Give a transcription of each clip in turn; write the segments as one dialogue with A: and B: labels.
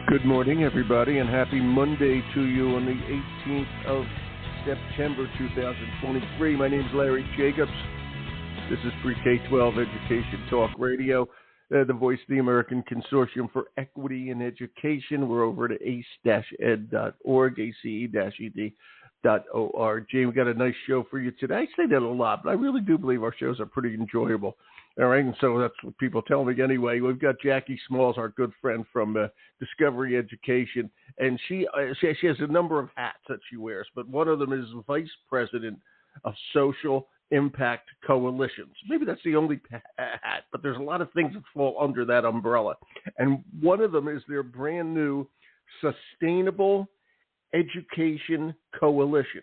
A: Good morning, everybody, and happy Monday to you on the 18th of September 2023. My name is Larry Jacobs. This is Pre-K-12 Education Talk Radio, the voice of the American Consortium for Equity in Education. We're over at ace-ed.org, ace-ed.org. We got a nice show for you today. I say that a lot, but I really do believe our shows are pretty enjoyable. All right, and so that's what people tell me anyway. We've got Jackie Smalls, our good friend from Discovery Education, and she has a number of hats that she wears, but one of them is Vice President of Social Impact Coalitions. Maybe that's the only hat, but there's a lot of things that fall under that umbrella, and one of them is their brand new Sustainable Education Coalition,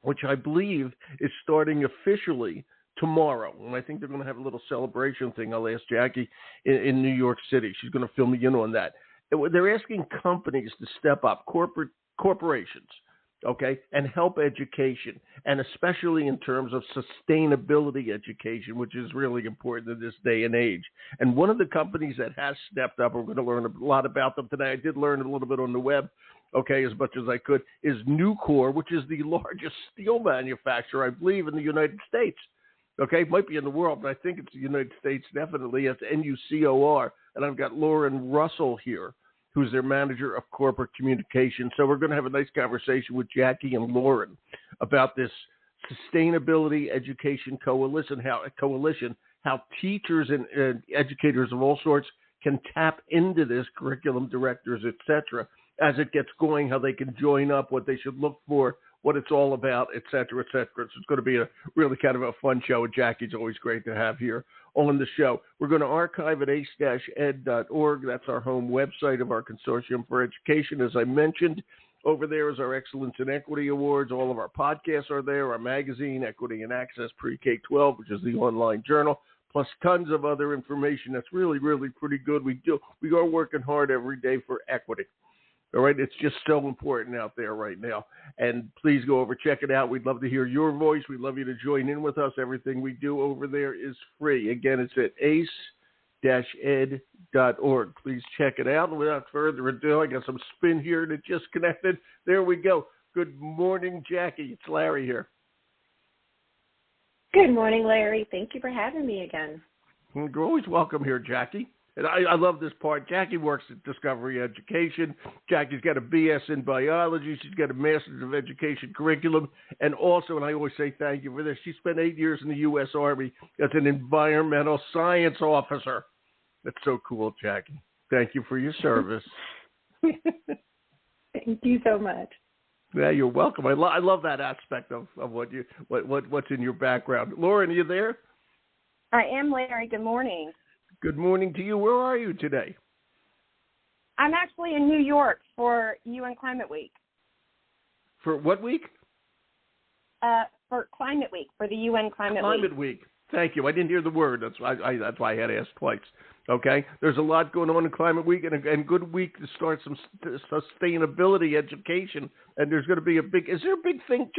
A: which I believe is starting officially tomorrow, and I think they're going to have a little celebration thing. I'll ask Jackie in New York City. She's going to fill me in on that. They're asking companies to step up, corporations, okay, and help education, and especially in terms of sustainability education, which is really important in this day and age. And one of the companies that has stepped up, we're going to learn a lot about them today. I did learn a little bit on the web, okay, as much as I could, is Nucor, which is the largest steel manufacturer, I believe, in the United States. Okay, it might be in the world, but I think it's the United States, definitely. It's Nucor, and I've got Lauren Russell here, who's their manager of corporate communication. So we're going to have a nice conversation with Jackie and Lauren about this Sustainability Education Coalition, how teachers and educators of all sorts can tap into this, curriculum directors, et cetera, as it gets going, how they can join up, what they should look for, what it's all about, et cetera, et cetera. So it's going to be a really kind of a fun show, and Jackie's always great to have here on the show. We're going to archive at ace-ed.org. That's our home website of our Consortium for Education. As I mentioned, over there is our Excellence in Equity Awards. All of our podcasts are there, our magazine, Equity and Access Pre-K-12, which is the online journal, plus tons of other information that's really, really pretty good. We are working hard every day for equity. All right, it's just so important out there right now. And please go over, check it out. We'd love to hear your voice. We'd love you to join in with us. Everything we do over there is free. Again, it's at ace-ed.org. Please check it out. And without further ado, I got some spin here and it just connected. There we go. Good morning, Jackie. It's Larry here.
B: Good morning, Larry. Thank you for having me again.
A: You're always welcome here, Jackie. And I love this part. Jackie works at Discovery Education. Jackie's got a BS in biology. She's got a Master's of Education curriculum. And also, and I always say thank you for this, she spent 8 years in the U.S. Army as an environmental science officer. That's so cool, Jackie. Thank you for your service.
B: Thank you so much.
A: Yeah, you're welcome. I love that aspect of what's in your background. Lauren, are you there?
B: I am, Larry. Good morning.
A: Good morning to you. Where are you today?
B: I'm actually in New York for UN Climate Week.
A: For what week?
B: For Climate Week, for the UN Climate
A: Week. Thank you. I didn't hear the word. That's why I had to ask twice. Okay? There's a lot going on in Climate Week, and a good week to start some sustainability education. And there's going to be is there a big thing?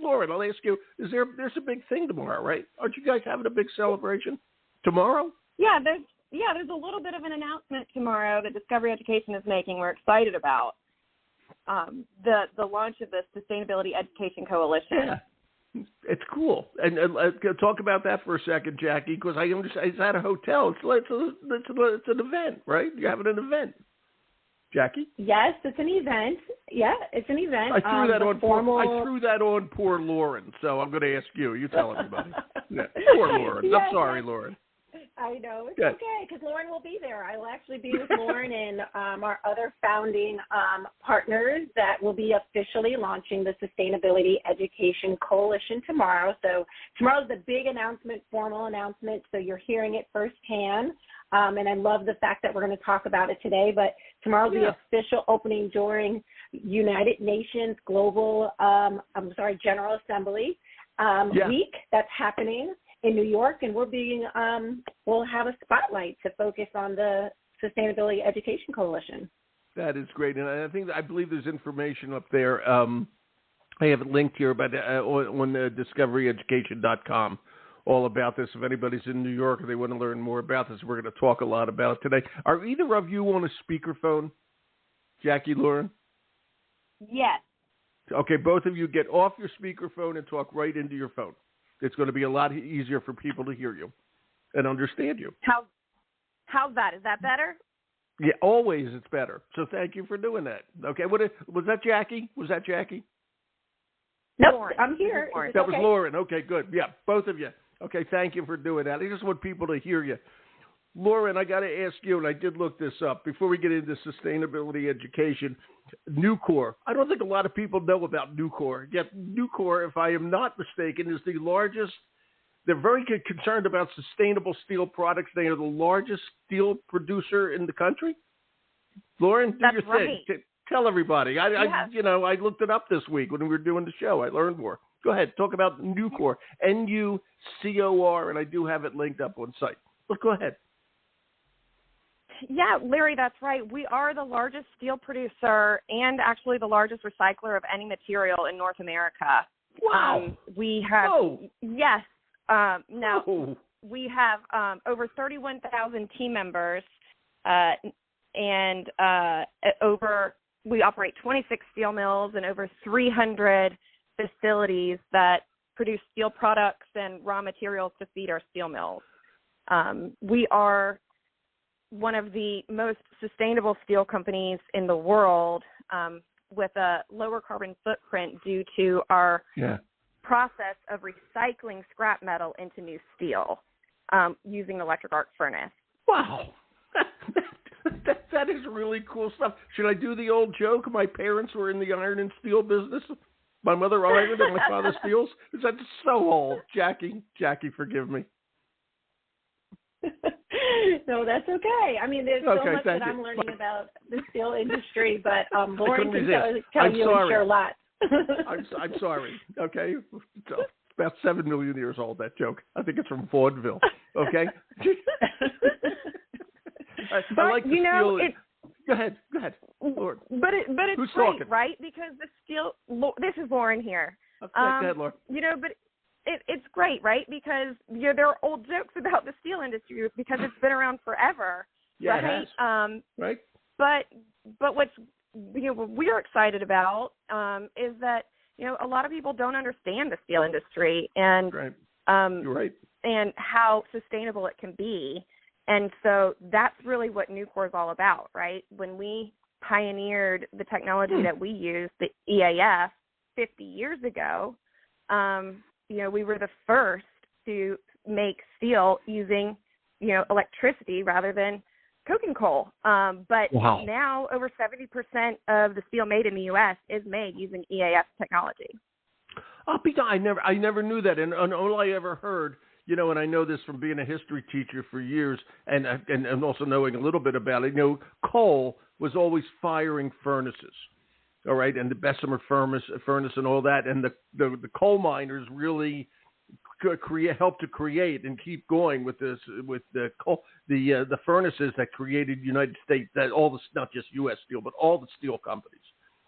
A: Lauren, I'll ask you, there's a big thing tomorrow, right? Aren't you guys having a big celebration tomorrow?
B: Yeah, there's a little bit of an announcement tomorrow that Discovery Education is making. We're excited about the launch of the Sustainability Education Coalition.
A: Yeah, it's cool. And talk about that for a second, Jackie, because I understand it's at a hotel. It's an event, right? You're having an event, Jackie.
B: Yes, it's an event. Yeah, it's an event.
A: I threw that on poor Lauren, so I'm going to ask you. You tell everybody. Yeah, poor Lauren.
B: Yes,
A: I'm sorry, Lauren.
B: I know. It's okay, because Lauren will be there. I will actually be with Lauren and our other founding partners that will be officially launching the Sustainability Education Coalition tomorrow. So tomorrow's the big announcement, formal announcement, so you're hearing it firsthand. And I love the fact that we're going to talk about it today. But tomorrow's the official opening during United Nations General Assembly week that's happening in New York, and we'll have a spotlight to focus on the Sustainability Education Coalition.
A: That is great, and I believe there's information up there. I have it linked here, but on discoveryeducation.com, all about this. If anybody's in New York or they want to learn more about this, we're going to talk a lot about it today. Are either of you on a speakerphone? Jackie, Lauren?
B: Yes.
A: Okay, both of you get off your speakerphone and talk right into your phone. It's going to be a lot easier for people to hear you and understand you.
B: How's that? Is that better?
A: Yeah, always it's better. So thank you for doing that. Okay, was that Jackie? Was that Jackie?
B: No, I'm here.
A: That was Lauren. Okay, good. Yeah, both of you. Okay, thank you for doing that. I just want people to hear you. Lauren, I got to ask you, and I did look this up before we get into sustainability education. Nucor. I don't think a lot of people know about Nucor. Yet Nucor, if I am not mistaken, is the largest. They're very concerned about sustainable steel products. They are the largest steel producer in the country. Lauren, do
B: That's
A: your
B: right.
A: thing. Tell everybody. I looked it up this week when we were doing the show. I learned more. Go ahead. Talk about Nucor. Nucor, and I do have it linked up on site. But go ahead.
C: Yeah, Larry, that's right. We are the largest steel producer and actually the largest recycler of any material in North America.
A: Wow.
C: We have, yes. Now, we have over 31,000 team members, and we operate 26 steel mills and over 300 facilities that produce steel products and raw materials to feed our steel mills. We are one of the most sustainable steel companies in the world, with a lower carbon footprint due to our process of recycling scrap metal into new steel using electric arc furnace.
A: Wow. That is really cool stuff. Should I do the old joke? My parents were in the iron and steel business. My mother ironed and my father steels. Is that so old? Jackie, forgive me.
B: No, that's okay. I I'm learning about the steel industry, but Lauren can tell you and share a lot.
A: I'm sorry. Okay, it's about 7 million years old. That joke. I think it's from vaudeville. Okay. I like the steel. Go ahead, Lauren.
C: But it's
A: Who's
C: great,
A: talking?
C: right? Because the steel. This is Lauren here.
A: Okay, go ahead, Lauren.
C: But it's great, right? Because there are old jokes about the steel industry because it's been around forever,
A: yeah,
C: right?
A: It has. Right.
C: But what we're excited about is that a lot of people don't understand the steel industry and
A: right. You're right.
C: and how sustainable it can be. And so that's really what Nucor is all about, right? When we pioneered the technology that we use, the EAF, 50 years ago, we were the first to make steel using, electricity rather than coking coal. But now over 70% of the steel made in the U.S. is made using EAF technology.
A: I never knew that. And all I ever heard, and I know this from being a history teacher for years and also knowing a little bit about it, coal was always firing furnaces. All right, and the Bessemer furnace and all that, and the coal miners really helped to create and keep going with the furnaces that created United States, not just U.S. Steel, but all the steel companies.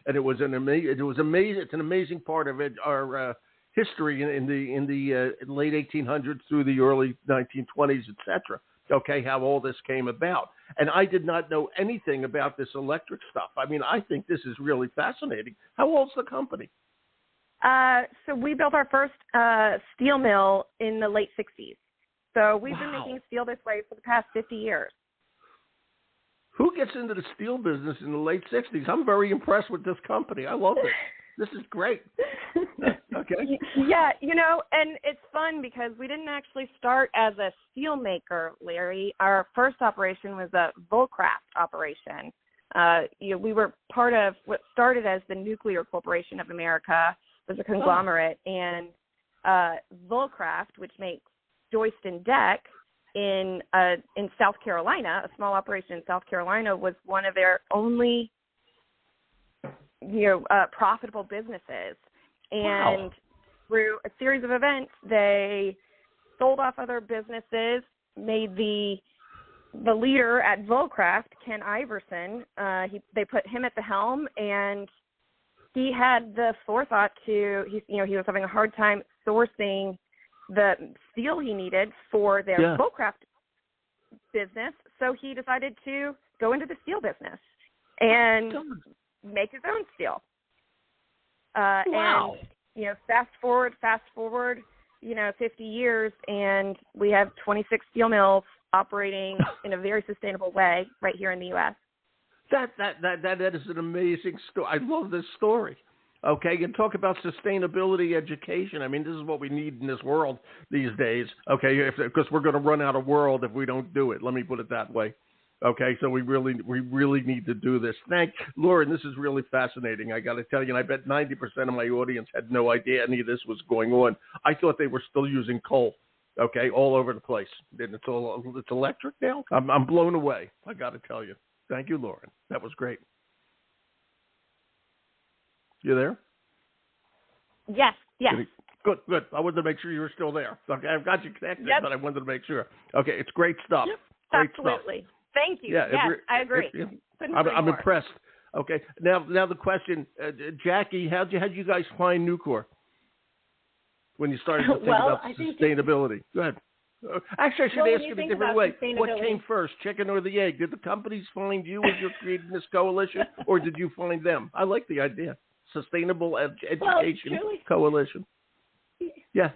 A: And it was amazing. It's an amazing part of our history in the late 1800s through the early 1920s, etc. Okay, how all this came about. And I did not know anything about this electric stuff. I think this is really fascinating. How old's the company?
C: So we built our first steel mill in the late 60s. So we've been making steel this way for the past 50 years.
A: Who gets into the steel business in the late 60s? I'm very impressed with this company. I love this. This is great. Okay.
C: Yeah, and it's fun because we didn't actually start as a steel maker, Larry. Our first operation was a Volcraft operation. We were part of what started as the Nuclear Corporation of America, was a conglomerate, and Volcraft, which makes joist and deck in South Carolina, a small operation in South Carolina, was one of their only profitable businesses. And through a series of events, they sold off other businesses, made the leader at Volcraft, Ken Iverson, they put him at the helm, and he had the forethought he was having a hard time sourcing the steel he needed for their Volcraft business, so he decided to go into the steel business. and make his own steel.
A: Wow.
C: And, fast forward, 50 years, and we have 26 steel mills operating in a very sustainable way right here in the U.S.
A: That is an amazing story. I love this story. Okay, and talk about sustainability education. I mean, this is what we need in this world these days. Okay, because we're going to run out of world if we don't do it. Let me put it that way. Okay, so we really need to do this. Lauren, this is really fascinating. I got to tell you, and I bet 90% of my audience had no idea any of this was going on. I thought they were still using coal. Okay, all over the place. And it's electric now. I'm blown away. I got to tell you. Thank you, Lauren. That was great. You there?
C: Yes.
A: Good. I wanted to make sure you were still there. Okay, I've got you connected,
C: Yep.
A: but I wanted to make sure. Okay, it's great stuff.
C: Yep,
A: great
C: absolutely.
A: Stuff.
C: Thank you.
A: Yeah,
C: yes, I agree.
A: I'm impressed. Okay, now the question, Jackie, how'd you guys find Nucor when you started to think about sustainability? Go ahead. Actually, I should ask it a different way. What came first, chicken or the egg? Did the companies find you as you're creating this coalition, or did you find them? I like the idea. Sustainable Education Coalition. Yeah.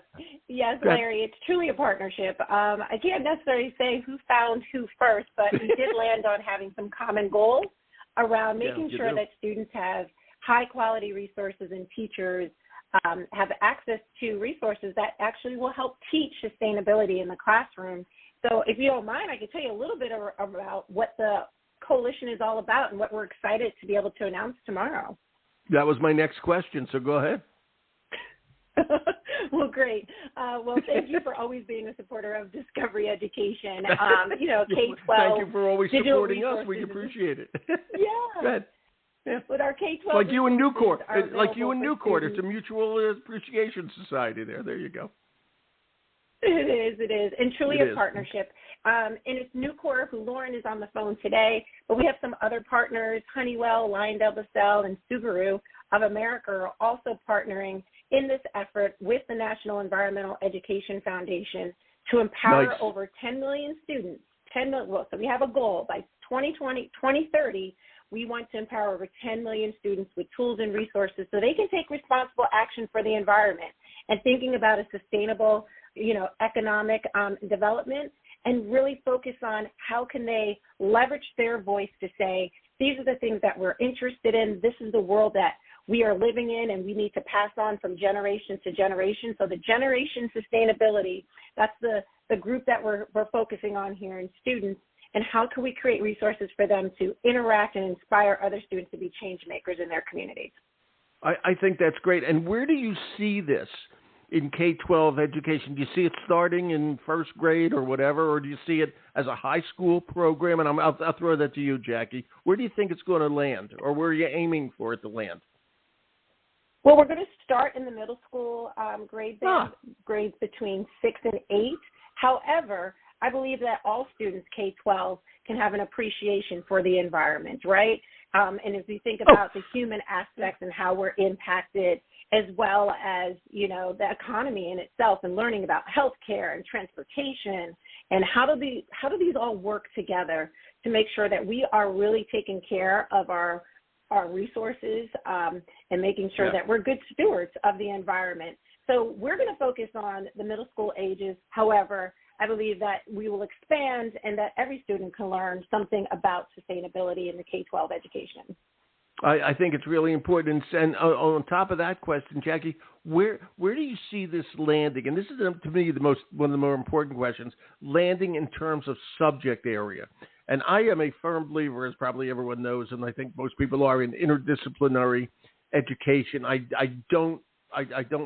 B: Yes, Larry, it's truly a partnership. I can't necessarily say who found who first, but we did land on having some common goals around making sure that students have high-quality resources and teachers have access to resources that actually will help teach sustainability in the classroom. So if you don't mind, I can tell you a little bit about what the coalition is all about and what we're excited to be able to announce tomorrow.
A: That was my next question, so go ahead.
B: Well, great. Thank you for always being a supporter of Discovery Education. K-12.
A: Thank you for always supporting us. We appreciate it.
B: Yeah.
A: Go ahead. Yeah.
B: With our K-12,
A: like you and Nucor, it's a mutual appreciation society. There you go.
B: It is, and truly a partnership. And it's Nucor, who Lauren is on the phone today, but we have some other partners, Honeywell, LyondellBasell, and Subaru of America are also partnering in this effort with the National Environmental Education Foundation to empower over 10 million students. So we have a goal by 2030. We want to empower over 10 million students with tools and resources so they can take responsible action for the environment and thinking about a sustainable, economic development, and really focus on how can they leverage their voice to say, these are the things that we're interested in. This is the world that we are living in, and we need to pass on from generation to generation. So the generation sustainability, that's the group that we're focusing on here in students. And how can we create resources for them to interact and inspire other students to be change makers in their communities?
A: I think that's great. And where do you see this in K-12 education? Do you see it starting in first grade or whatever, or do you see it as a high school program? And I'll throw that to you, Jackie. Where do you think it's going to land, or where are you aiming for it to land?
B: Well, we're going to start in the middle school grades between 6 and 8. However, I believe that all students, K-12, can have an appreciation for the environment, right? And as we think about the human aspects and how we're impacted, as well as, the economy in itself, and learning about healthcare and transportation, and how do these all work together to make sure that we are really taking care of our resources and making sure that we're good stewards of the environment. So we're going to focus on the middle school ages. However, I believe that we will expand and that every student can learn something about sustainability in the K-12 education.
A: I think it's really important. And on top of that question, Jackie, where do you see this landing? And this is, to me, one of the more important questions, landing in terms of subject area. And I am a firm believer, as probably everyone knows, and I think most people are, in interdisciplinary education. I don't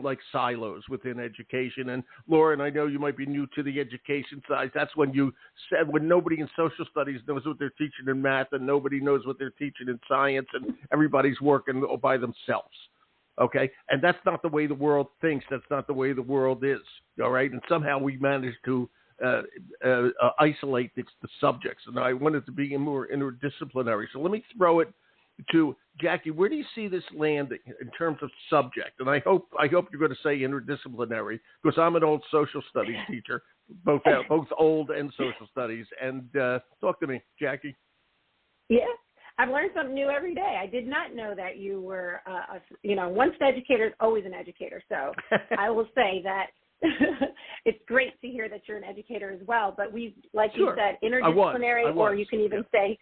A: like silos within education. And Lauren, I know you might be new to the education side. That's when nobody in social studies knows what they're teaching in math, and nobody knows what they're teaching in science, and everybody's working by themselves. Okay, and that's not the way the world thinks. That's not the way the world is. All right, and somehow we managed to isolate the subjects, and I want it to be more interdisciplinary. So let me throw it to Jackie. Where do you see this landing in terms of subject? And I hope you're going to say interdisciplinary, because I'm an old social studies teacher, both old and social studies. And talk to me, Jackie.
B: Yeah, I've learned something new every day. I did not know that you were, once an educator is always an educator. So I will say that it's great to hear that you're an educator as well. But we, like you said, interdisciplinary,
A: I was.
B: or you can even say,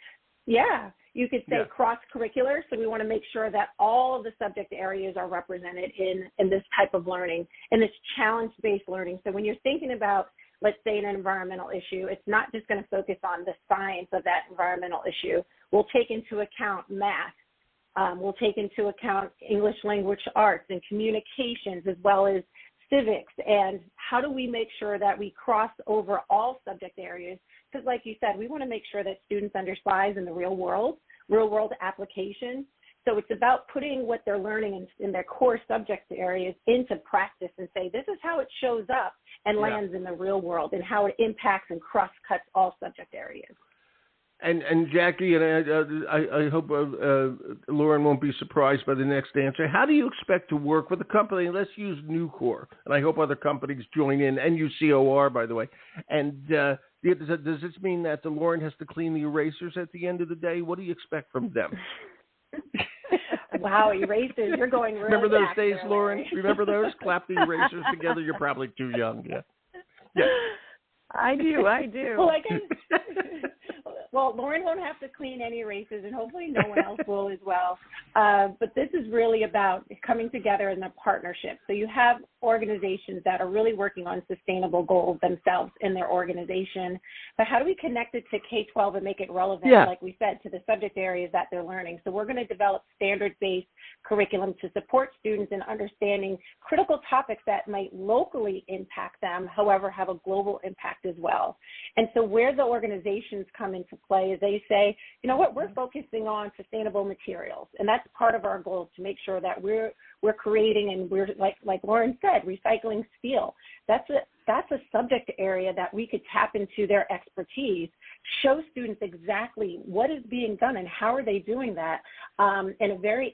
B: you could say cross-curricular. So we want to make sure that all of the subject areas are represented in this type of learning, in this challenge-based learning. So when you're thinking about, let's say, an environmental issue, it's not just going to focus on the science of that environmental issue. We'll take into account math. We'll take into account English language arts and communications, as well as civics. And how do we make sure that we cross over all subject areas? Because like you said, we want to make sure that students understand in the real world application. So it's about putting what they're learning in their core subject areas into practice and say, this is how it shows up and lands in the real world, and how it impacts and cross-cuts all subject areas.
A: And Jackie, and I hope Lauren won't be surprised by the next answer. How do you expect to work with a company? Let's use Nucor, and I hope other companies join in, and UCOR, by the way. And does this mean that Lauren has to clean the erasers at the end of the day? What do you expect from them?
B: Wow, erasers, you're going really
A: Remember those
B: back
A: days,
B: there,
A: Lauren? Remember those? Clap the erasers together? You're probably too young, yeah.
C: I do.
B: Well, Lauren won't have to clean any erasers, and hopefully no one else will as well. But this is really about coming together in a partnership. So you have organizations that are really working on sustainable goals themselves in their organization. But how do we connect it to K-12 and make it relevant, like we said, to the subject areas that they're learning? So we're going to develop standard-based curriculum to support students in understanding critical topics that might locally impact them, however, have a global impact as well. And so where the organizations come into play is they say, you know what, we're focusing on sustainable materials. And that's part of our goal, to make sure that we're creating, and we're, like Lauren said, recycling steel. That's a subject area that we could tap into their expertise, show students exactly what is being done and how are they doing that in a very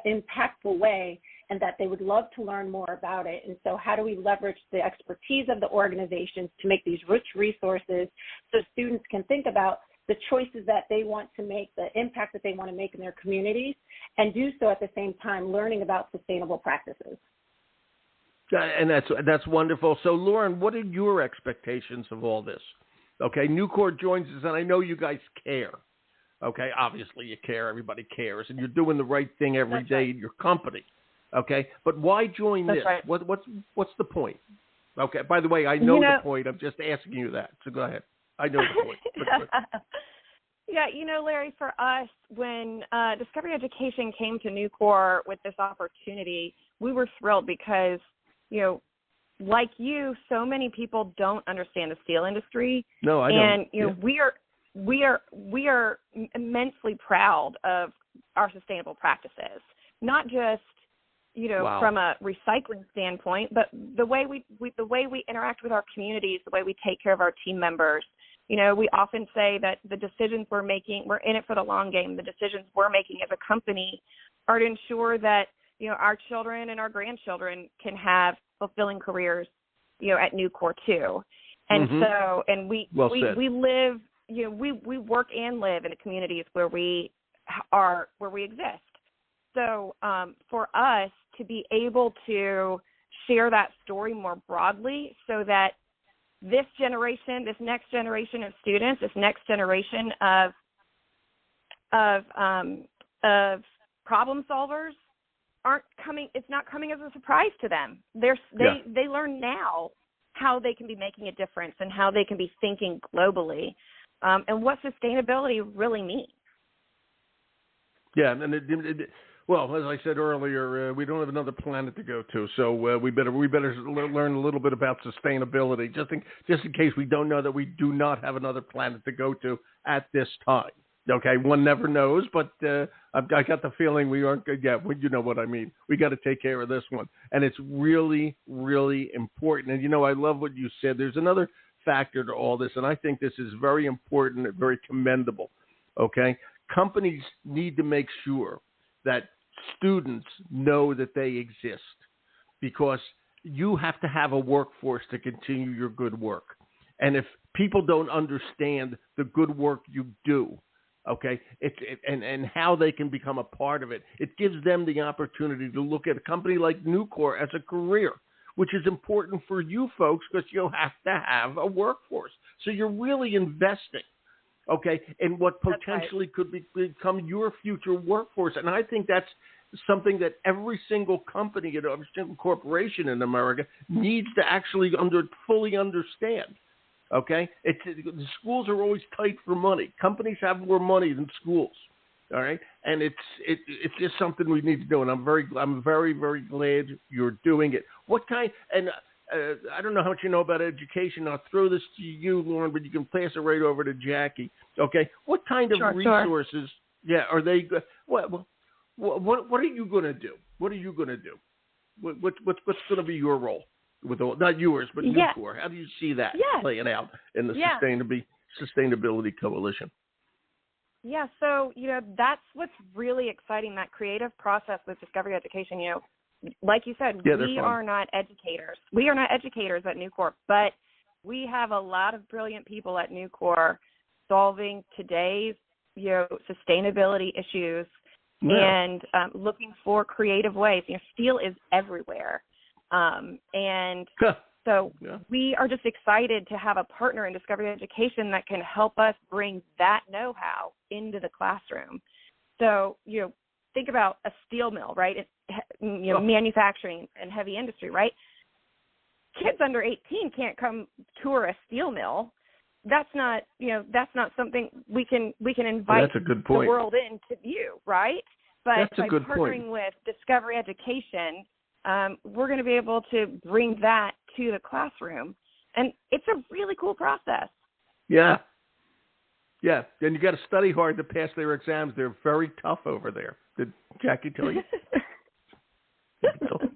B: impactful way, and that they would love to learn more about it. And so how do we leverage the expertise of the organizations to make these rich resources so students can think about the choices that they want to make, the impact that they want to make in their communities, and do so at the same time learning about sustainable practices.
A: And that's wonderful. So, Lauren, what are your expectations of all this? Okay, Nucor joins us, and I know you guys care. Okay, obviously you care. Everybody cares, and you're doing the right thing every day in your company. Okay, but why join this?
C: Right.
A: What's the point? Okay, by the way, I know the point. I'm just asking you that, so go ahead. I know the point.
C: Yeah, Larry, for us, when Discovery Education came to Nucor with this opportunity, we were thrilled because, like you, so many people don't understand the steel industry.
A: No, I don't.
C: And we are immensely proud of our sustainable practices, not just from a recycling standpoint, but the way we interact with our communities, the way we take care of our team members. We often say that the decisions we're making, we're in it for the long game. The decisions we're making as a company are to ensure that, our children and our grandchildren can have fulfilling careers, at Nucor too. And so, and we live, we work and live in the communities where we exist. So for us to be able to share that story more broadly, so that this next generation of students, this next generation of problem solvers it's not coming as a surprise to them. They learn now how they can be making a difference and how they can be thinking globally, and what sustainability really means.
A: Yeah, and well, as I said earlier, we don't have another planet to go to, so we better learn a little bit about sustainability, just in case we don't know that we do not have another planet to go to at this time. Okay, one never knows, but I got the feeling we aren't good yet. You know what I mean. We got to take care of this one, and it's really, really important. And I love what you said. There's another factor to all this, and I think this is very important and very commendable. Okay, companies need to make sure that students know that they exist, because you have to have a workforce to continue your good work. And if people don't understand the good work you do, Okay, and how they can become a part of it. It gives them the opportunity to look at a company like Nucor as a career, which is important for you folks because you'll have to have a workforce. So you're really investing, okay, in what potentially could become your future workforce. And I think that's something that every single company, every single corporation in America needs to actually fully understand. Okay, the schools are always tight for money. Companies have more money than schools. All right, and it's just something we need to do. And I'm very very glad you're doing it. What kind? And I don't know how much you know about education. I'll throw this to you, Lauren, but you can pass it right over to Jackie. Okay, what kind of resources? Sure. Yeah, are they? What are you going to do? What are you going to do? What's going to be your role? With not yours, but Nucor. How do you see that playing out in the Sustainability Coalition?
C: Yeah, so, that's what's really exciting, that creative process with Discovery Education. Like you said, we are not educators. We are not educators at Nucor, but we have a lot of brilliant people at Nucor solving today's, sustainability issues and looking for creative ways. Steel is everywhere. So we are just excited to have a partner in Discovery Education that can help us bring that know-how into the classroom. So, think about a steel mill, right? Manufacturing and heavy industry, right? Kids under 18 can't come tour a steel mill. That's not something we can invite the world in to view, right? But by partnering with Discovery Education, we're going to be able to bring that to the classroom. And it's a really cool process. Yeah.
A: Yeah. And you got to study hard to pass their exams. They're very tough over there. Did Jackie tell you?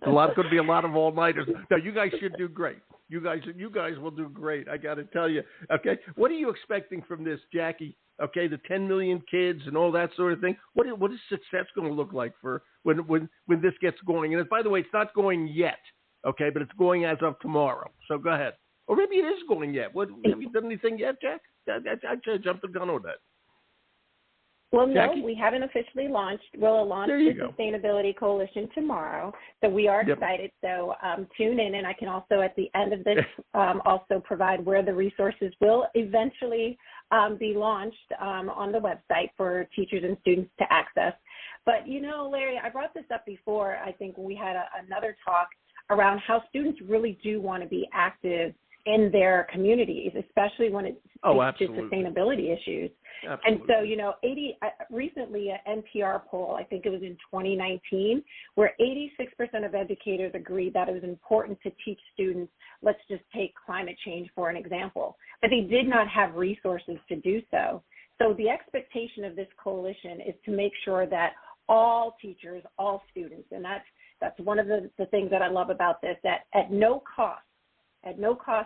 A: Going to be a lot of all-nighters. No, you guys should do great. You guys will do great. I got to tell you. Okay. What are you expecting from this, Jackie? Okay, the 10 million kids and all that sort of thing. What is success going to look like for when this gets going? And by the way, it's not going yet, okay, but it's going as of tomorrow. So go ahead. Or maybe it is going yet. Have you done anything yet, Jack? I jumped the gun on that.
B: Well, Jackie? No, we haven't officially launched. We'll launch the Sustainability Coalition tomorrow. So we are excited. So tune in, and I can also, at the end of this, also provide where the resources will eventually be launched on the website for teachers and students to access. But, Larry, I brought this up before. I think we had another talk around how students really do want to be active in their communities, especially when it speaks to sustainability issues. Absolutely. And so, recently an NPR poll, I think it was in 2019, where 86% of educators agreed that it was important to teach students, let's just take climate change for an example, but they did not have resources to do so. So the expectation of this coalition is to make sure that all teachers, all students, and that's one of the things that I love about this, that at no cost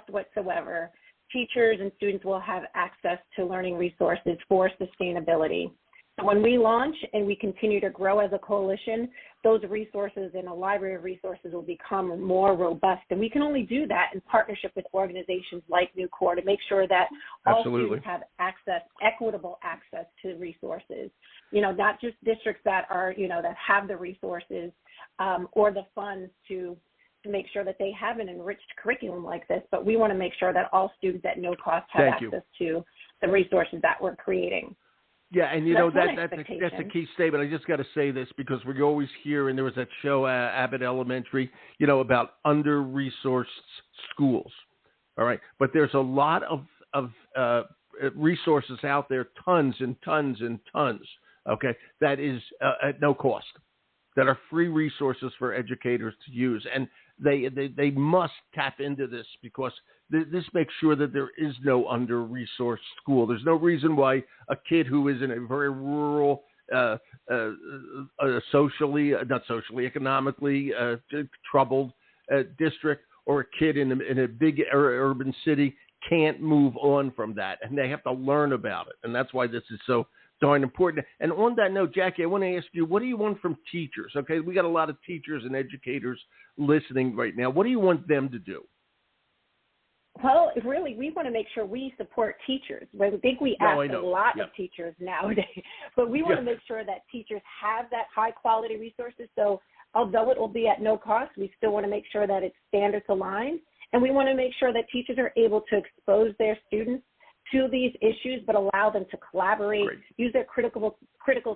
B: whatsoever, teachers and students will have access to learning resources for sustainability. So when we launch and we continue to grow as a coalition, those resources in a library of resources will become more robust. And we can only do that in partnership with organizations like Nucor to make sure that all students have access, equitable access to resources. Not just districts that are, that have the resources or the funds to make sure that they have an enriched curriculum like this, but we want to make sure that all students at no cost have access to the resources that we're creating.
A: Yeah, and that's a key statement. I just got to say this because we always hear, and there was that show, Abbott Elementary, about under-resourced schools. All right, but there's a lot of resources out there, tons and tons and tons. Okay, that is at no cost, that are free resources for educators to use, and they must tap into this because this makes sure that there is no under-resourced school. There's no reason why a kid who is in a very rural, economically troubled district, or a kid in a big urban city can't move on from that, and they have to learn about it, and that's why this is so darn important. And on that note, Jackie, I want to ask you, what do you want from teachers? Okay, we got a lot of teachers and educators listening right now. What do you want them to do?
B: Well, really, we want to make sure we support teachers. I think we ask a lot of teachers nowadays, but we want to make sure that teachers have that high-quality resources. So although it will be at no cost, we still want to make sure that it's standards aligned, and we want to make sure that teachers are able to expose their students to these issues, but allow them to collaborate, use their critical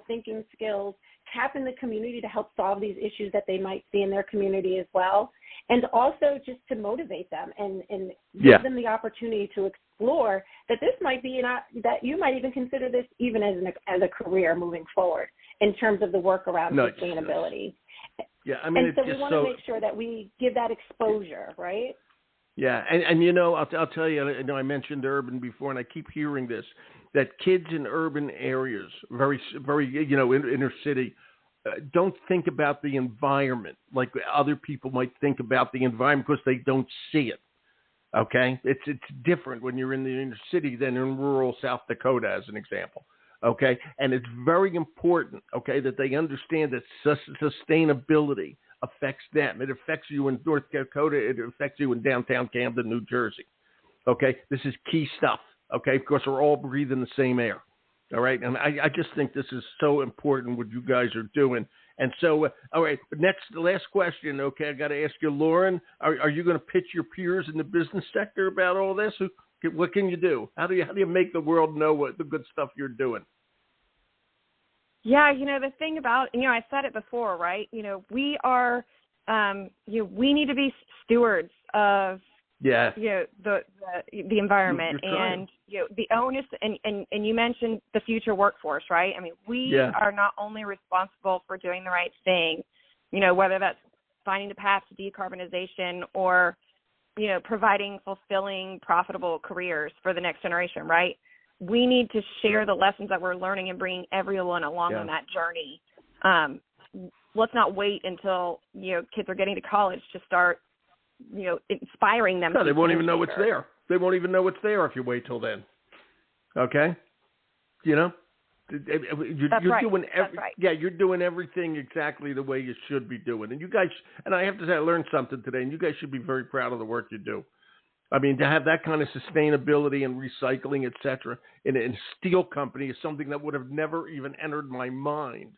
B: thinking skills, tap in the community to help solve these issues that they might see in their community as well, and also just to motivate them and give them the opportunity to explore that this might be that you might even consider this even as a career moving forward in terms of the work around sustainability.
A: Yeah, I mean,
B: and so we want to make sure that we give that exposure, right?
A: Yeah, and you know, I'll tell you, I mentioned urban before, and I keep hearing this, that kids in urban areas, very, inner city, don't think about the environment like other people might think about the environment because they don't see it. Okay, it's different when you're in the inner city than in rural South Dakota, as an example. Okay, and it's very important, okay, that they understand that sustainability affects them. It affects you in North Dakota. It affects you in downtown Camden, New Jersey. Okay, this is key stuff. Okay, because we're all breathing the same air. All right, and I just think this is so important what you guys are doing. And so, all right, the last question. Okay, I got to ask you, Lauren, are you going to pitch your peers in the business sector about all this? What can you do? How do you make the world know what the good stuff you're doing?
C: Yeah, the thing about, I said it before, right? We are, we need to be stewards of, the environment and, the onus, and you mentioned the future workforce, right? I mean, we are not only responsible for doing the right thing, whether that's finding the path to decarbonization or, providing fulfilling, profitable careers for the next generation, right? We need to share the lessons that we're learning and bringing everyone along on that journey. Let's not wait until, kids are getting to college to start, inspiring them.
A: No, they won't even know it's there. They won't even know it's there if you wait till then. Okay? You're
C: right.
A: doing
C: That's right.
A: Yeah, you're doing everything exactly the way you should be doing. And you guys, and I have to say, I learned something today, and you guys should be very proud of the work you do. I mean, to have that kind of sustainability and recycling, et cetera, in a steel company is something that would have never even entered my mind.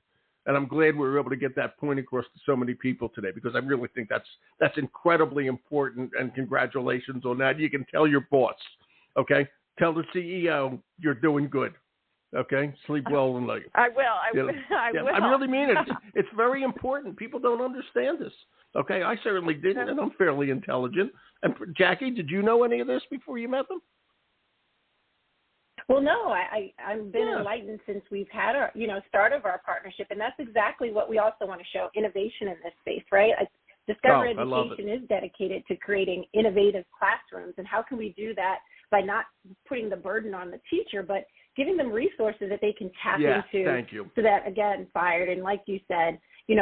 A: And I'm glad we were able to get that point across to so many people today, because I really think that's incredibly important, and congratulations on that. You can tell your boss, okay? Tell the CEO you're doing good, okay? Sleep well tonight.
C: I will. I will.
A: I really mean it. It's very important. People don't understand this, okay? I certainly didn't, and I'm fairly intelligent. And Jackie, did you know any of this before you met them?
B: Well, no, I've been enlightened since we've had our, start of our partnership, and that's exactly what we also want to show: innovation in this space, right? Discovery Education is dedicated to creating innovative classrooms, and how can we do that by not putting the burden on the teacher, but giving them resources that they can tap into.
A: Thank you.
B: So that, again, fired, and like you said,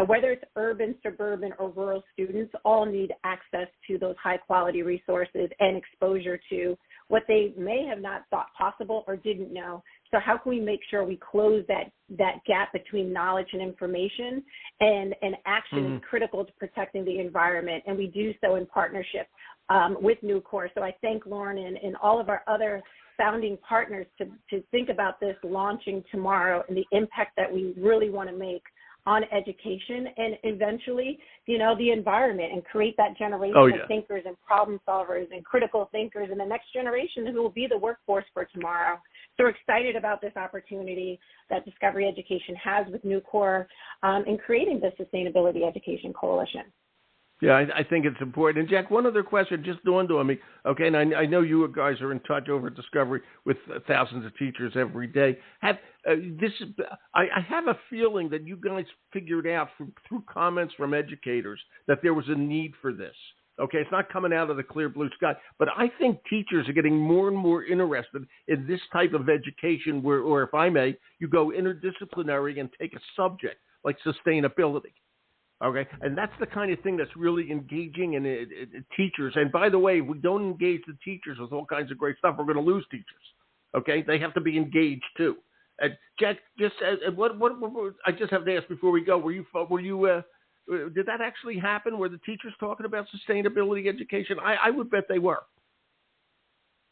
B: whether it's urban, suburban, or rural students, all need access to those high-quality resources and exposure to what they may have not thought possible or didn't know. So how can we make sure we close that gap between knowledge and information, and action is critical to protecting the environment, and we do so in partnership with Nucor. So I thank Lauren and all of our other founding partners to think about this launching tomorrow and the impact that we really want to make on education and eventually, the environment, and create that generation of thinkers and problem solvers and critical thinkers in the next generation who will be the workforce for tomorrow. So we're excited about this opportunity that Discovery Education has with Nucor in creating the Sustainability Education Coalition.
A: Yeah, I think it's important. And Jack, one other question just dawned on me. Okay, and I know you guys are in touch over at Discovery with thousands of teachers every day. I have a feeling that you guys figured out through comments from educators that there was a need for this. Okay, it's not coming out of the clear blue sky, but I think teachers are getting more and more interested in this type of education where, or if I may, you go interdisciplinary and take a subject like sustainability. Okay, and that's the kind of thing that's really engaging in teachers. And by the way, if we don't engage the teachers with all kinds of great stuff, we're going to lose teachers. Okay, they have to be engaged too. Jack, just what I just have to ask before we go: Were you? Did that actually happen? Were the teachers talking about sustainability education? I would bet they were.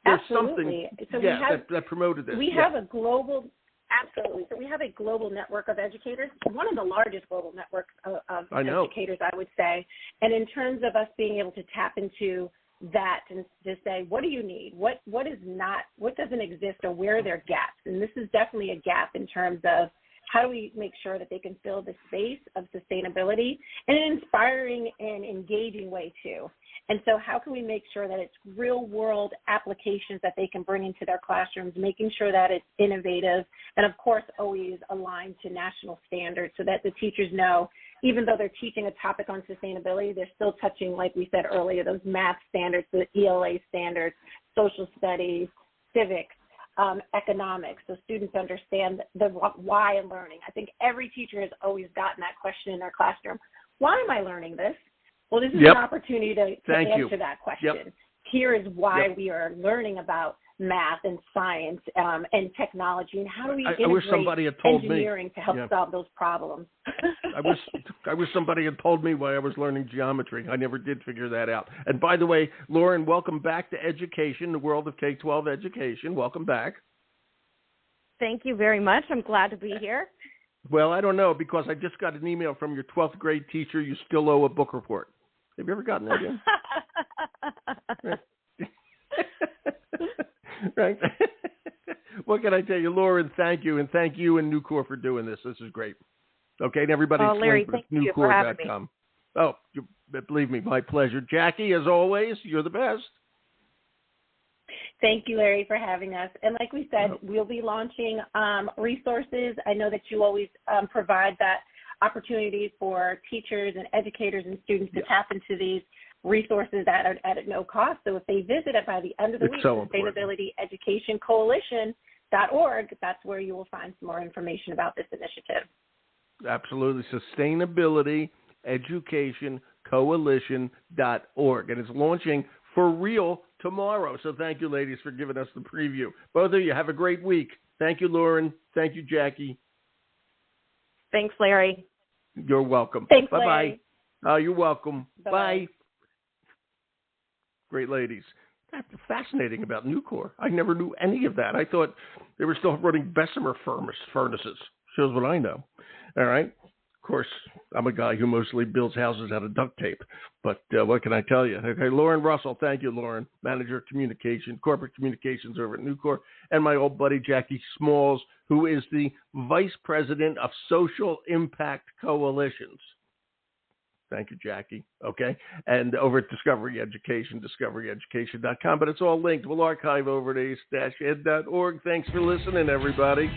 A: there's
B: Absolutely.
A: something
B: So
A: that promoted this.
B: We have a global, absolutely. So we have a global network of educators, one of the largest global networks of educators, I would say. And in terms of us being able to tap into that and to say, what do you need? What doesn't exist, or where are there gaps? And this is definitely a gap in terms of how do we make sure that they can fill the space of sustainability in an inspiring and engaging way too. And so how can we make sure that it's real world applications that they can bring into their classrooms, making sure that it's innovative and of course always aligned to national standards so that the teachers know, even though they're teaching a topic on sustainability, they're still touching, like we said earlier, those math standards, the ELA standards, social studies, civics, economics, so students understand the why in learning. I think every teacher has always gotten that question in their classroom. Why am I learning this? Well, this is an opportunity to answer that question.
A: Yep.
B: Here is why we are learning about math and science and technology, and how do we integrate engineering to help solve those problems.
A: I wish somebody had told me why I was learning geometry. I never did figure that out. And by the way, Lauren, welcome back to education, the world of K-12 education. Welcome back.
C: Thank you very much. I'm glad to be here.
A: Well, I don't know, because I just got an email from your 12th grade teacher. You still owe a book report. Have you ever gotten that yet? Right. What can I tell you, Lauren? Thank you, and thank you and Nucor for doing this. This is great. Okay, and everybody,
C: Larry, thank you for having me.
A: Oh, believe me, my pleasure. Jackie, as always, you're the best.
B: Thank you, Larry, for having us. And like we said, we'll be launching resources. I know that you always provide that opportunity for teachers and educators and students to tap into these resources at no cost. So if they visit it by the end of the week, sustainabilityeducationcoalition.org, that's where you will find some more information about this initiative.
A: Absolutely. Sustainabilityeducationcoalition.org. And it's launching for real tomorrow. So thank you, ladies, for giving us the preview. Both of you, have a great week. Thank you, Lauren. Thank you, Jackie.
C: Thanks, Larry.
A: You're welcome.
B: Thanks,
A: Bye-bye.
B: Larry.
A: You're welcome.
B: Bye-bye.
A: Bye. Great ladies. That's fascinating about Nucor. I never knew any of that. I thought they were still running Bessemer furnaces. Shows what I know. All right. Of course, I'm a guy who mostly builds houses out of duct tape. But what can I tell you? Okay, Lauren Russell. Thank you, Lauren. Manager of Corporate Communications over at Nucor. And my old buddy, Jackie Smalls, who is the Vice President of Social Impact Coalitions. Thank you, Jackie. Okay. And over at Discovery Education, discoveryeducation.com. But it's all linked. We'll archive over at ace-ed.org. Thanks for listening, everybody.